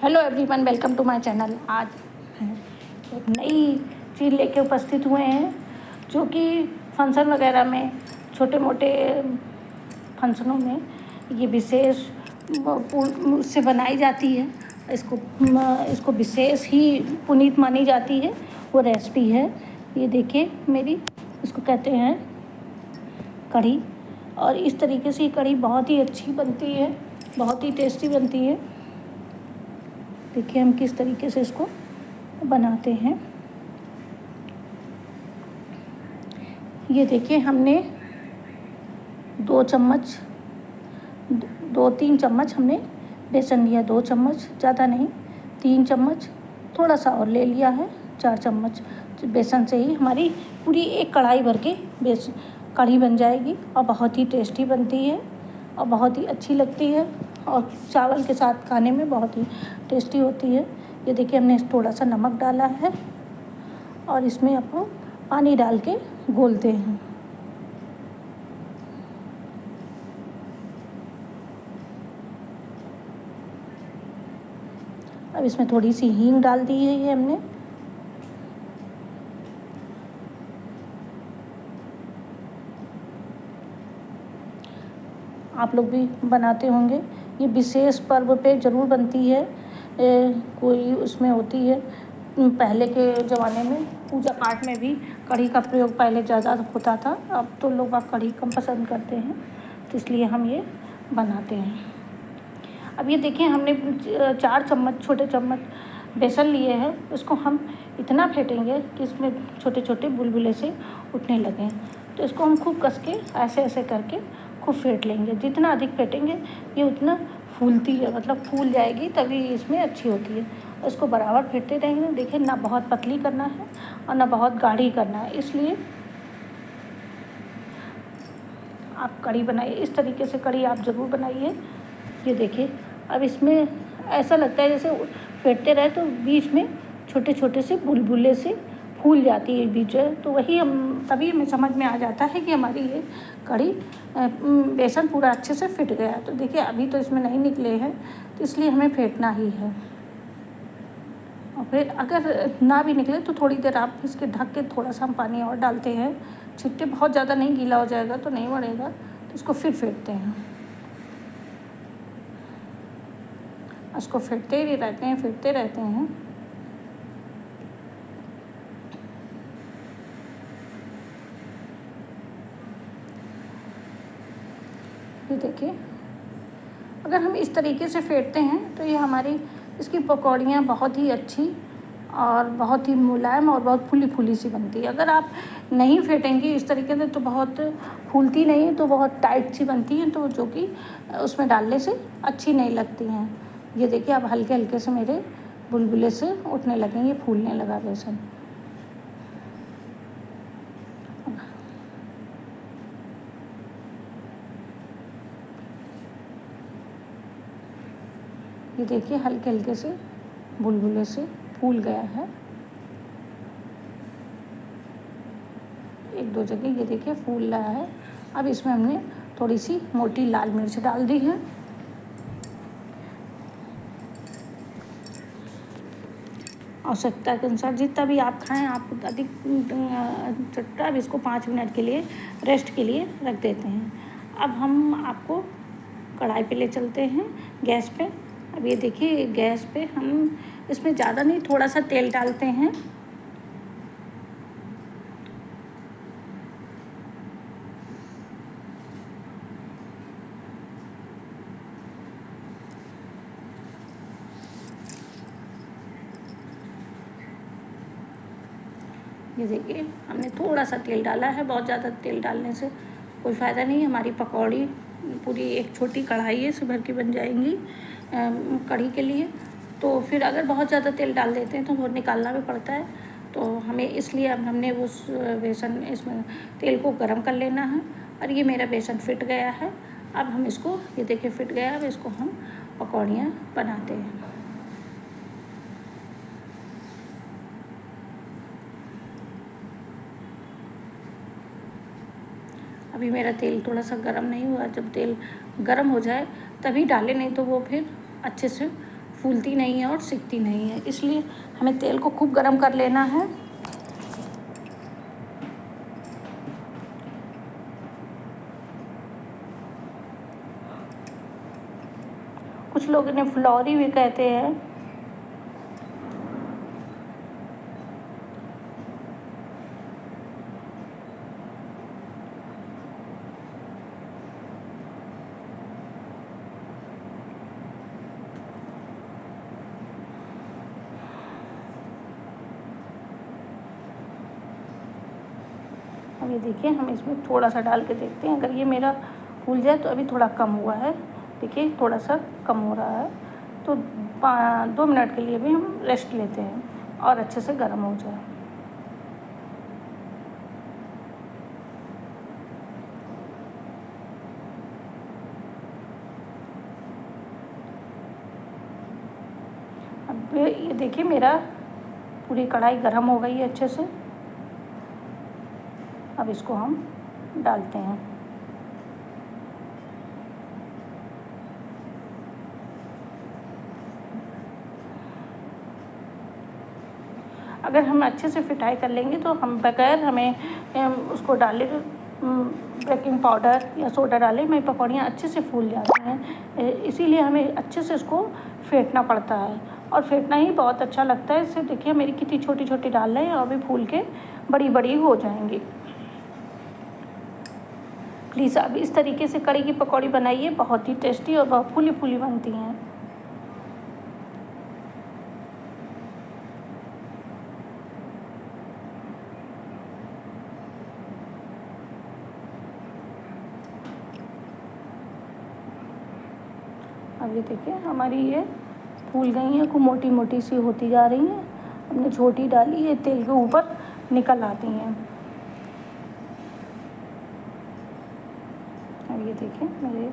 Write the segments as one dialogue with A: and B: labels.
A: Hello everyone, welcome to my channel. आज एक नई चीज़ लेके उपस्थित हुए हैं जो कि फंक्शन वगैरह में, छोटे मोटे फंक्शनों में ये विशेष उससे बनाई जाती है। इसको विशेष ही पुनीत मानी जाती है। वो रेसिपी है, ये देखिए मेरी, इसको कहते हैं कढ़ी। और इस तरीके से ये कढ़ी बहुत ही अच्छी बनती है, बहुत ही टेस्टी बनती है। देखिए हम किस तरीके से इसको बनाते हैं। ये देखिए हमने 2-3 चम्मच हमने बेसन लिया। 2 चम्मच, ज़्यादा नहीं, 3 चम्मच, थोड़ा सा और ले लिया है। 4 चम्मच बेसन से ही हमारी पूरी एक कढ़ाई भर के कढ़ी बन जाएगी और बहुत ही टेस्टी बनती है और बहुत ही अच्छी लगती है और चावल के साथ खाने में बहुत ही टेस्टी होती है। ये देखिए हमने थोड़ा सा नमक डाला है और इसमें अब हम पानी डाल के घोलते हैं। अब इसमें थोड़ी सी हींग डाल दी है ये हमने। आप लोग भी बनाते होंगे, ये विशेष पर्व पे ज़रूर बनती है। कोई उसमें होती है, पहले के ज़माने में पूजा पाठ में भी कढ़ी का प्रयोग पहले ज़्यादा होता था। अब तो लोग कढ़ी कम पसंद करते हैं, तो इसलिए हम ये बनाते हैं। अब ये देखिए हमने 4 चम्मच, छोटे चम्मच बेसन लिए हैं। इसको हम इतना फेंटेंगे कि इसमें छोटे छोटे बुलबुले से उठने लगें। तो इसको हम खूब कस के ऐसे ऐसे करके खूब फेंट लेंगे। जितना अधिक फेंटेंगे ये उतना फूलती है, मतलब फूल जाएगी, तभी इसमें अच्छी होती है। इसको बराबर फेंटते रहेंगे। देखिए ना बहुत पतली करना है और ना बहुत गाढ़ी करना है, इसलिए आप कढ़ी बनाइए। इस तरीके से कढ़ी आप ज़रूर बनाइए। ये देखिए अब इसमें ऐसा लगता है जैसे फेंटते रहे तो बीच में छोटे छोटे से बुलबुले से फूल जाती है बीच में, तो वही हम तभी हमें समझ में आ जाता है कि हमारी ये कढ़ी बेसन पूरा अच्छे से फिट गया। तो देखिए अभी तो इसमें नहीं निकले हैं, तो इसलिए हमें फेंटना ही है। और फिर अगर ना भी निकले तो थोड़ी देर आप इसके ढक के थोड़ा सा हम पानी और डालते हैं। छिट्टे बहुत ज़्यादा नहीं, गीला हो जाएगा तो नहीं बढ़ेगा, तो इसको फिर फेंटते हैं। इसको फेंटते ही रहते हैं, फेंटते रहते हैं। ये देखिए अगर हम इस तरीके से फेंटते हैं तो ये हमारी इसकी पकौड़ियाँ बहुत ही अच्छी और बहुत ही मुलायम और बहुत फूली फूली सी बनती है। अगर आप नहीं फेंटेंगी इस तरीके से तो बहुत फूलती नहीं है, तो बहुत टाइट सी बनती है, तो जो कि उसमें डालने से अच्छी नहीं लगती हैं। ये देखिए अब हल्के हल्के से मेरे बुलबुले से उठने लगेंगे, फूलने लगा बेसन। ये देखिए हल्के हल्के से बुलबुले से फूल गया है। 1-2 जगह ये देखिए फूल रहा है। अब इसमें हमने थोड़ी सी मोटी लाल मिर्च डाल दी है। आवश्यकता के अनुसार जितना भी आप खाएं, आप अधिक चट्टा। अब इसको 5 मिनट के लिए रेस्ट के लिए रख देते हैं। अब हम आपको कढ़ाई पे ले चलते हैं गैस पे। अब ये देखिए गैस पे हम इसमें ज़्यादा नहीं, थोड़ा सा तेल डालते हैं। ये देखिए हमने थोड़ा सा तेल डाला है, बहुत ज़्यादा तेल डालने से कोई फ़ायदा नहीं। हमारी पकौड़ी पूरी एक छोटी कढ़ाई है से भर के बन जाएंगी कढ़ी के लिए। तो फिर अगर बहुत ज़्यादा तेल डाल देते हैं तो वो निकालना भी पड़ता है, तो हमें इसलिए अब हमने उस बेसन इसमें तेल को गरम कर लेना है। और ये मेरा बेसन फिट गया है। अब हम इसको, ये देखिए फिट गया, अब इसको हम पकौड़ियाँ बनाते हैं। अभी मेरा तेल थोड़ा सा गरम नहीं हुआ। जब तेल गरम हो जाए तभी डालें, नहीं तो वो फिर अच्छे से फूलती नहीं है और सिकती नहीं है। इसलिए हमें तेल को खूब गर्म कर लेना है। कुछ लोग इन्हें फुलौरी भी कहते हैं। अब ये देखिए, हम इसमें थोड़ा सा डाल के देखते हैं। अगर ये मेरा फूल जाए तो अभी थोड़ा कम हुआ है, देखिए थोड़ा सा कम हो रहा है, तो 2 मिनट के लिए भी हम रेस्ट लेते हैं और अच्छे से गर्म हो जाए। अब ये देखिए, मेरा पूरी कढ़ाई गर्म हो गई है अच्छे से। अब इसको हम डालते हैं। अगर हम अच्छे से फिटाई कर लेंगे तो हम बगैर हमें उसको डाले बेकिंग पाउडर या सोडा डाले हमारी पकौड़ियाँ अच्छे से फूल जाती हैं। इसीलिए हमें अच्छे से इसको फेंटना पड़ता है, और फेंटना ही बहुत अच्छा लगता है। इससे देखिए मेरी कितनी छोटी छोटी डाल रहे हैं और भी फूल के बड़ी बड़ी हो जाएंगी। प्लीज़ आप इस तरीके से कढ़ी की पकौड़ी बनाइए, बहुत ही टेस्टी और बहुत फूली फूली बनती हैं। अब ये देखिए हमारी ये फूल गई हैं, खूब मोटी मोटी सी होती जा रही हैं। हमने छोटी डाली, ये तेल के ऊपर निकल आती हैं। अब ये देखिए मेरे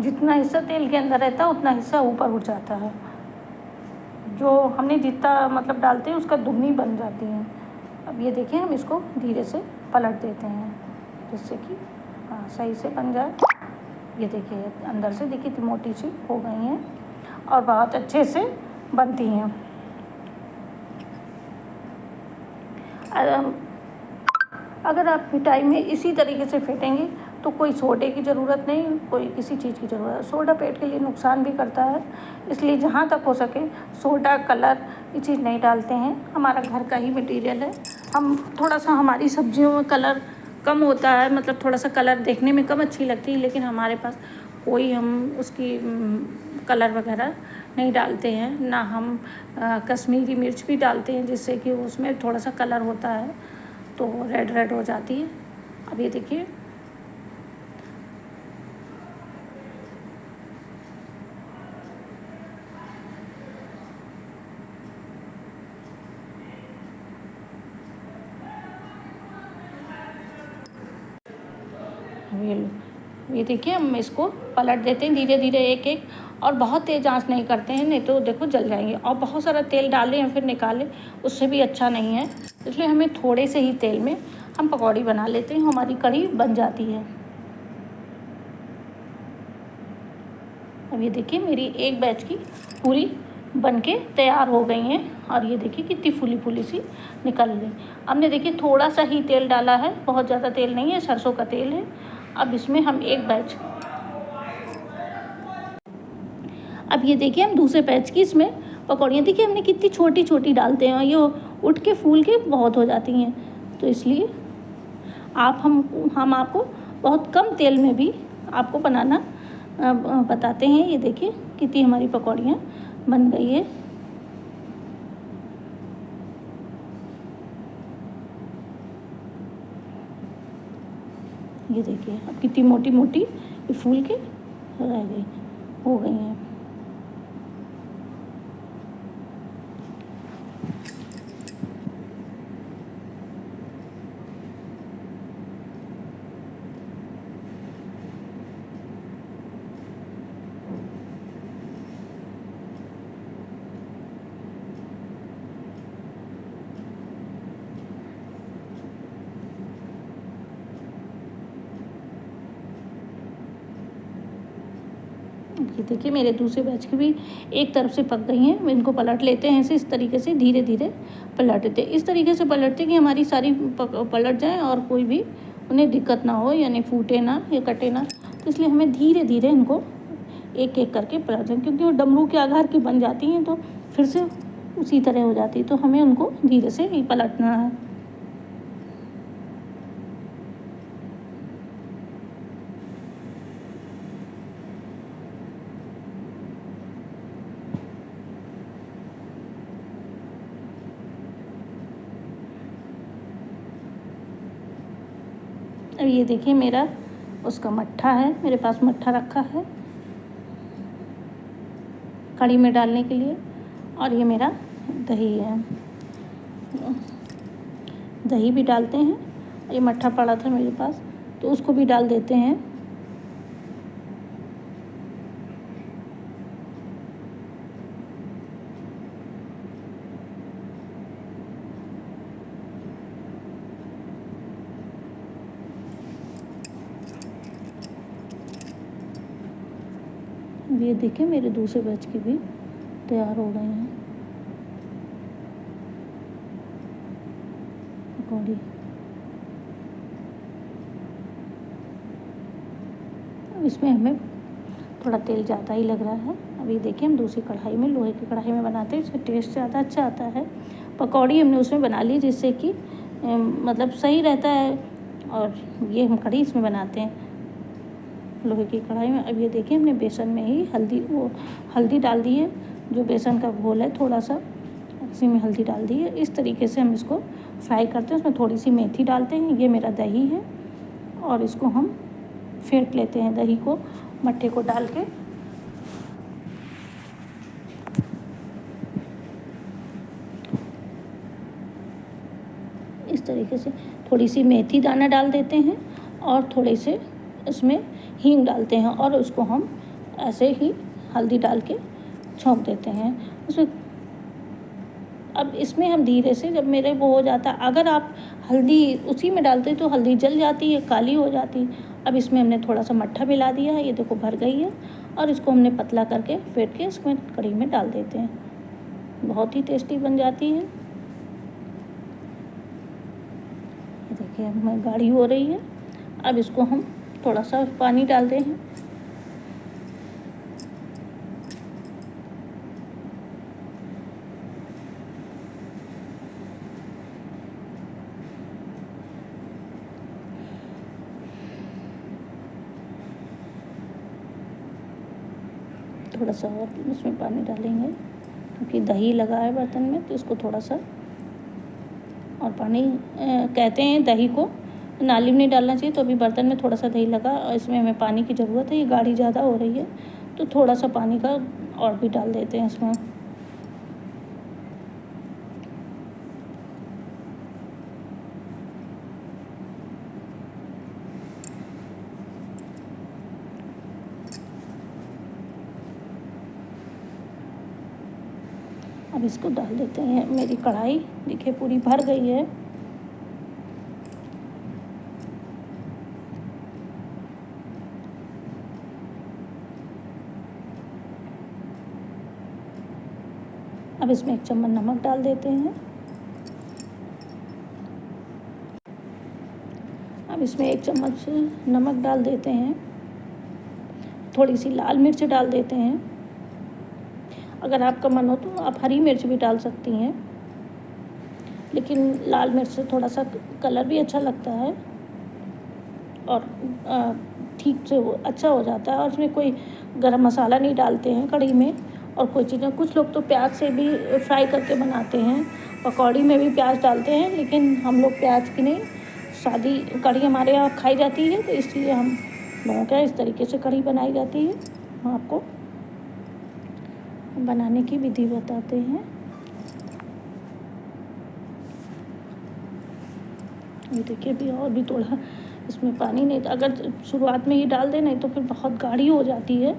A: जितना हिस्सा तेल के अंदर रहता है उतना हिस्सा ऊपर उठ जाता है। जो हमने जितना मतलब डालते हैं उसका दुगनी बन जाती हैं। अब ये देखिए, हम इसको धीरे से पलट देते हैं जिससे कि हाँ सही से बन जाए। ये देखिए अंदर से देखिए इतनी मोटी सी हो गई हैं और बहुत अच्छे से बनती हैं। अगर आप मिठाई में इसी तरीके से फेंटेंगे तो कोई सोडे की ज़रूरत नहीं, कोई किसी चीज़ की ज़रूरत है। सोडा पेट के लिए नुकसान भी करता है, इसलिए जहाँ तक हो सके सोडा, कलर ये चीज़ नहीं डालते हैं। हमारा घर का ही मटेरियल है। हम थोड़ा सा हमारी सब्जियों में कलर कम होता है, मतलब थोड़ा सा कलर देखने में कम अच्छी लगती है, लेकिन हमारे पास कोई हम उसकी कलर वगैरह नहीं डालते हैं ना। हम कश्मीरी मिर्च भी डालते हैं जिससे कि उसमें थोड़ा सा कलर होता है तो रेड रेड हो जाती है। अब ये देखिए ये देखिए, हम इसको पलट देते हैं धीरे धीरे एक एक, और बहुत तेज़ आंच नहीं करते हैं, नहीं तो देखो जल जाएंगे। और बहुत सारा तेल डालें या फिर निकालें उससे भी अच्छा नहीं है, इसलिए हमें थोड़े से ही तेल में हम पकौड़ी बना लेते हैं, हमारी कढ़ी बन जाती है। अब ये देखिए मेरी एक बैच की पूरी बनके तैयार हो गई हैं, और ये देखिए कितनी फूली फूली सी निकल गई। हमने देखिए थोड़ा सा ही तेल डाला है, बहुत ज़्यादा तेल नहीं है, सरसों का तेल है। अब इसमें हम एक बैच, अब ये देखिए हम दूसरे बैच की इसमें पकौड़ियाँ देखिए हमने कितनी छोटी छोटी डालते हैं, ये उठ के फूल के बहुत हो जाती हैं। तो इसलिए हम आपको बहुत कम तेल में भी आपको बनाना बताते हैं। ये देखिए कितनी हमारी पकौड़ियाँ बन गई है। ये देखिए अब कितनी मोटी मोटी ये फूल के हो गई हैं। ये देखिए मेरे दूसरे बैच की भी एक तरफ से पक गई हैं। इनको पलट लेते हैं ऐसे, इस तरीके से धीरे धीरे पलटते, इस तरीके से पलटते कि हमारी सारी पलट जाएँ और कोई भी उन्हें दिक्कत ना हो, यानी फूटे ना या कटे ना। तो इसलिए हमें धीरे धीरे इनको एक एक करके पलट दें, क्योंकि वो डमरू के आकार की बन जाती हैं तो फिर से उसी तरह हो जाती है, तो हमें उनको धीरे से ही पलटना है। अब ये देखिए मेरा उसका मट्ठा है, मेरे पास मट्ठा रखा है कढ़ी में डालने के लिए, और ये मेरा दही है, दही भी डालते हैं। ये मट्ठा पड़ा था मेरे पास तो उसको भी डाल देते हैं। ये देखिए मेरे दूसरे बैच की भी तैयार हो गए हैं पकौड़ी। अब इसमें हमें थोड़ा तेल ज़्यादा ही लग रहा है। अब ये देखिए हम दूसरी कढ़ाई में, लोहे की कढ़ाई में बनाते हैं, इसका टेस्ट ज़्यादा अच्छा आता है। पकौड़ी हमने उसमें बना ली जिससे कि मतलब सही रहता है, और ये हम कढ़ी इसमें बनाते हैं लोहे की कढ़ाई में। अब ये देखिए हमने बेसन में ही हल्दी डाल दी है, जो बेसन का घोल है थोड़ा सा इसी में हल्दी डाल दी है। इस तरीके से हम इसको फ्राई करते हैं। उसमें थोड़ी सी मेथी डालते हैं। ये मेरा दही है और इसको हम फेंट लेते हैं, दही को मट्ठे को डाल के। इस तरीके से थोड़ी सी मेथी दाना डाल देते हैं और थोड़े से इसमें हींग डालते हैं, और उसको हम ऐसे ही हल्दी डाल के छोंक देते हैं उसमें। अब इसमें हम धीरे से, जब मेरे वो हो जाता, अगर आप हल्दी उसी में डालते तो हल्दी जल जाती है, काली हो जाती। अब इसमें हमने थोड़ा सा मट्ठा मिला दिया है, ये देखो भर गई है, और इसको हमने पतला करके फेंट के इसमें कढ़ी में डाल देते हैं। बहुत ही टेस्टी बन जाती है। ये देखिए अब गाढ़ी हो रही है। अब इसको हम थोड़ा सा पानी डालते हैं। थोड़ा सा और इसमें पानी डालेंगे, क्योंकि दही लगा है बर्तन में, तो इसको थोड़ा सा और पानी कहते हैं दही को नाली में नहीं डालना चाहिए, तो अभी बर्तन में थोड़ा सा दही लगा और इसमें हमें पानी की ज़रूरत है। ये गाढ़ी ज़्यादा हो रही है तो थोड़ा सा पानी का और भी डाल देते हैं इसमें। अब इसको डाल देते हैं। मेरी कढ़ाई देखिए पूरी भर गई है। अब इसमें 1 चम्मच नमक डाल देते हैं। अब इसमें 1 चम्मच नमक डाल देते हैं। थोड़ी सी लाल मिर्च डाल देते हैं। अगर आपका मन हो तो आप हरी मिर्च भी डाल सकती हैं, लेकिन लाल मिर्च से थोड़ा सा कलर भी अच्छा लगता है और ठीक से वो अच्छा हो जाता है। और इसमें कोई गरम मसाला नहीं डालते हैं कढ़ी में, और कोई चीज़ें, कुछ लोग तो प्याज से भी फ्राई करके बनाते हैं, पकौड़ी में भी प्याज डालते हैं, लेकिन हम लोग प्याज की नहीं, सादी कढ़ी हमारे यहाँ खाई जाती है, तो इसलिए हम लोगों के यहाँ इस तरीके से कढ़ी बनाई जाती है। हम आपको बनाने की विधि बताते हैं। ये देखिए भी और भी थोड़ा इसमें पानी नहीं, अगर शुरुआत में ही डाल दें, नहीं तो फिर बहुत गाढ़ी हो जाती है,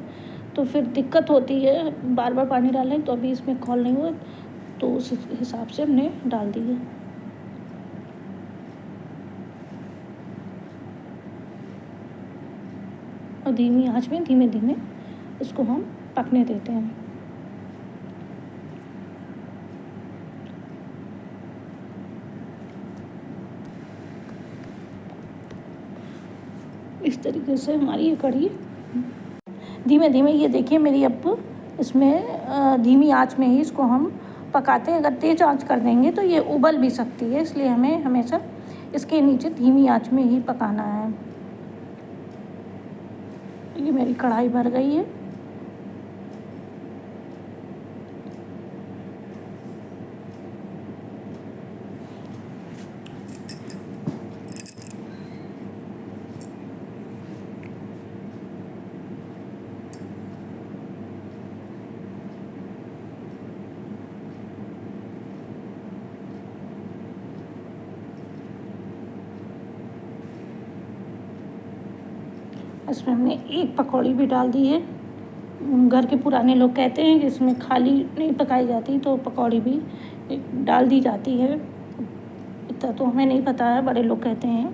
A: तो फिर दिक्कत होती है बार बार पानी डालें। तो अभी इसमें खौल नहीं हुआ, तो उस हिसाब से हमने डाल दी है। और धीमी आंच में धीमे धीमे इसको हम पकने देते हैं। इस तरीके से हमारी ये कढ़ी धीमे धीमे, ये देखिए मेरी अब इसमें धीमी आंच में ही इसको हम पकाते हैं। अगर तेज़ आंच कर देंगे तो ये उबल भी सकती है, इसलिए हमें हमेशा इसके नीचे धीमी आंच में ही पकाना है। ये मेरी कढ़ाई भर गई है। इसमें हमने एक पकौड़ी भी डाल दी है। घर के पुराने लोग कहते हैं कि इसमें खाली नहीं पकाई जाती, तो पकौड़ी भी डाल दी जाती है। इतना तो हमें नहीं पता है, बड़े लोग कहते हैं।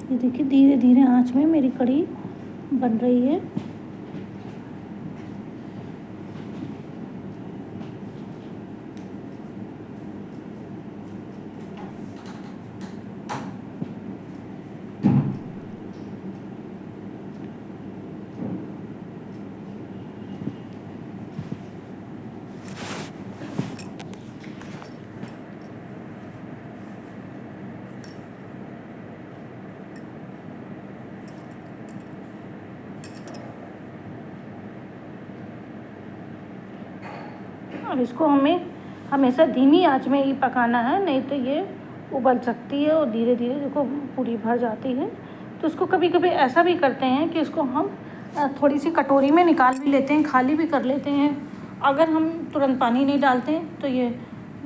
A: ये देखिए धीरे धीरे आंच में मेरी कढ़ी बन रही है। और इसको हमें हमेशा धीमी आंच में ही पकाना है, नहीं तो ये उबल सकती है और धीरे धीरे देखो पूरी भर जाती है। तो इसको कभी कभी ऐसा भी करते हैं कि इसको हम थोड़ी सी कटोरी में निकाल भी लेते हैं, खाली भी कर लेते हैं। अगर हम तुरंत पानी नहीं डालते तो ये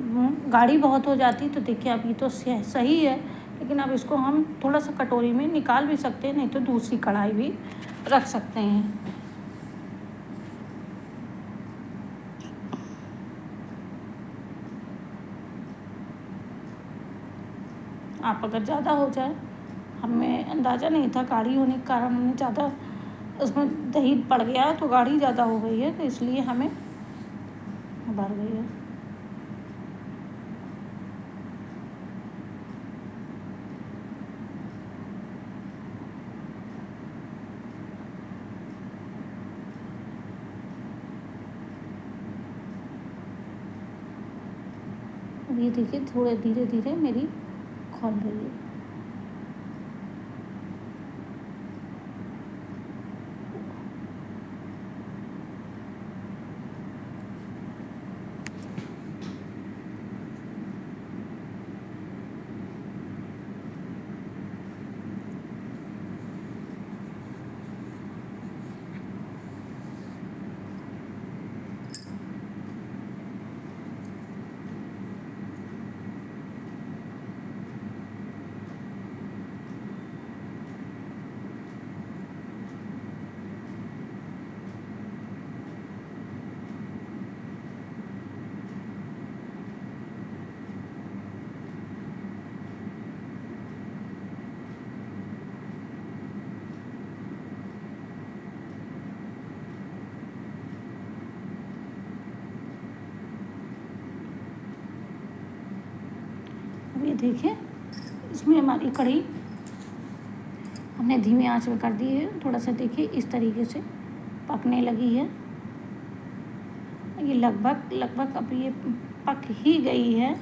A: गाढ़ी बहुत हो जाती। तो देखिए अब ये तो सही है, लेकिन अब इसको हम थोड़ा सा कटोरी में निकाल भी सकते हैं, नहीं तो दूसरी कढ़ाई भी रख सकते हैं। आप अगर ज़्यादा हो जाए, हमें अंदाज़ा नहीं था, गाढ़ी होने के कारण हमने ज़्यादा उसमें दही पड़ गया तो गाढ़ी ज़्यादा हो गई है, तो इसलिए हमें भर गई है। अब ये देखिए थोड़े धीरे धीरे मेरी खोल रही है। देखिए इसमें हमारी कढ़ी हमने धीमी आंच में कर दी है। थोड़ा सा देखिए इस तरीके से पकने लगी है। ये लगभग अब ये पक ही गई है।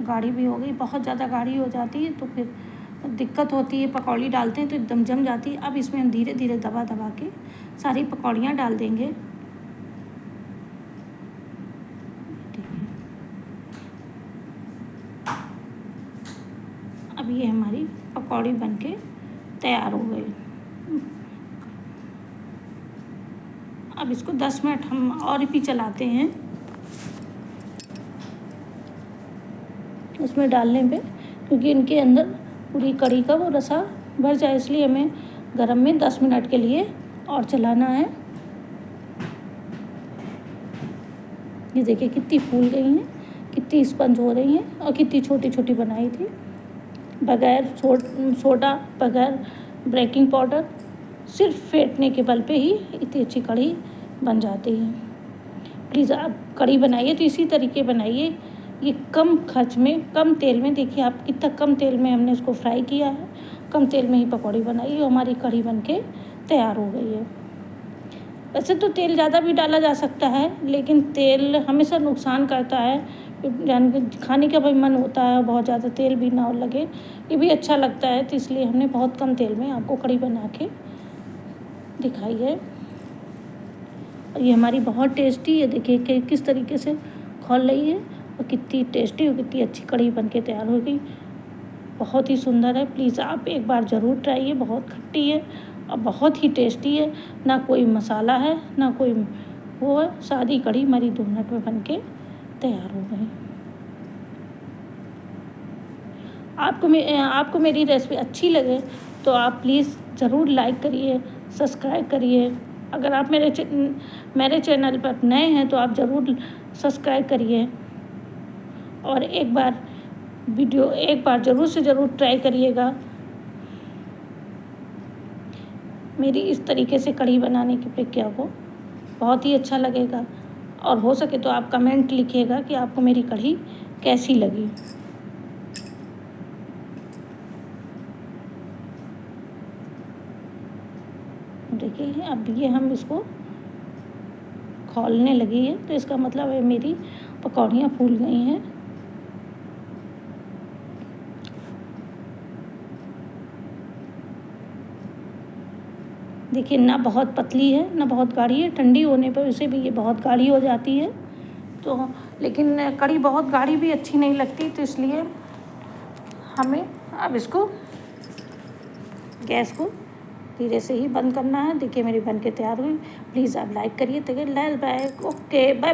A: गाढ़ी भी हो गई, बहुत ज़्यादा गाढ़ी हो जाती है तो फिर दिक्कत होती है। पकौड़ी डालते हैं तो एकदम जम जाती है। अब इसमें हम धीरे धीरे दबा दबा के सारी पकौड़ियाँ डाल देंगे। अब ये हमारी पकौड़ी बनके तैयार हो गई। अब इसको 10 मिनट हम और भी चलाते हैं। इसमें डालने पे क्योंकि इनके अंदर पूरी कढ़ी का वो रसा भर जाए, इसलिए हमें गरम में 10 मिनट के लिए और चलाना है। ये देखिए कितनी फूल गई हैं, कितनी स्पंज हो रही हैं और कितनी छोटी छोटी बनाई थी। बगैर सोडा, बगैर बेकिंग पाउडर, सिर्फ फेंटने के बल पे ही इतनी अच्छी कढ़ी बन जाती है। प्लीज़ आप कढ़ी बनाइए तो इसी तरीके बनाइए। ये कम खर्च में, कम तेल में, देखिए आप कितना कम तेल में हमने इसको फ्राई किया है। कम तेल में ही पकौड़ी बनाई, हमारी कढ़ी बनके तैयार हो गई है। वैसे तो तेल ज़्यादा भी डाला जा सकता है, लेकिन तेल हमेशा नुकसान करता है। खाने का भी मन होता है, बहुत ज़्यादा तेल भी ना लगे, ये भी अच्छा लगता है। तो इसलिए हमने बहुत कम तेल में आपको कढ़ी बना के दिखाई है। और ये हमारी बहुत टेस्टी है। देखिए कि किस तरीके से खौल रही है और कितनी टेस्टी और कितनी अच्छी कढ़ी बनके तैयार हो गई। बहुत ही सुंदर है। प्लीज़ आप एक बार ज़रूर ट्राइए। बहुत खट्टी है और बहुत ही टेस्टी है। ना कोई मसाला है, ना कोई वो है। सादी कढ़ी हमारी 2 मिनट में बनके तैयार हो गई। आपको मेरी रेसिपी अच्छी लगे तो आप प्लीज़ ज़रूर लाइक करिए, सब्सक्राइब करिए। अगर आप मेरे चैनल पर नए हैं तो आप ज़रूर सब्सक्राइब करिए और एक बार ज़रूर से ज़रूर ट्राई करिएगा मेरी इस तरीके से कढ़ी बनाने की प्रक्रिया को। बहुत ही अच्छा लगेगा और हो सके तो आप कमेंट लिखिएगा कि आपको मेरी कढ़ी कैसी लगी। देखिए अब ये हम इसको खौलने लगी है तो इसका मतलब है मेरी पकौड़ियाँ फूल गई हैं। देखिए ना बहुत पतली है ना बहुत गाढ़ी है। ठंडी होने पर उसे भी ये बहुत गाढ़ी हो जाती है। तो लेकिन कढ़ी बहुत गाढ़ी भी अच्छी नहीं लगती, तो इसलिए हमें अब इसको गैस को धीरे से ही बंद करना है। देखिए मेरी बन के तैयार हुई। प्लीज़ आप लाइक करिए। तो बाय बाय। Okay bye.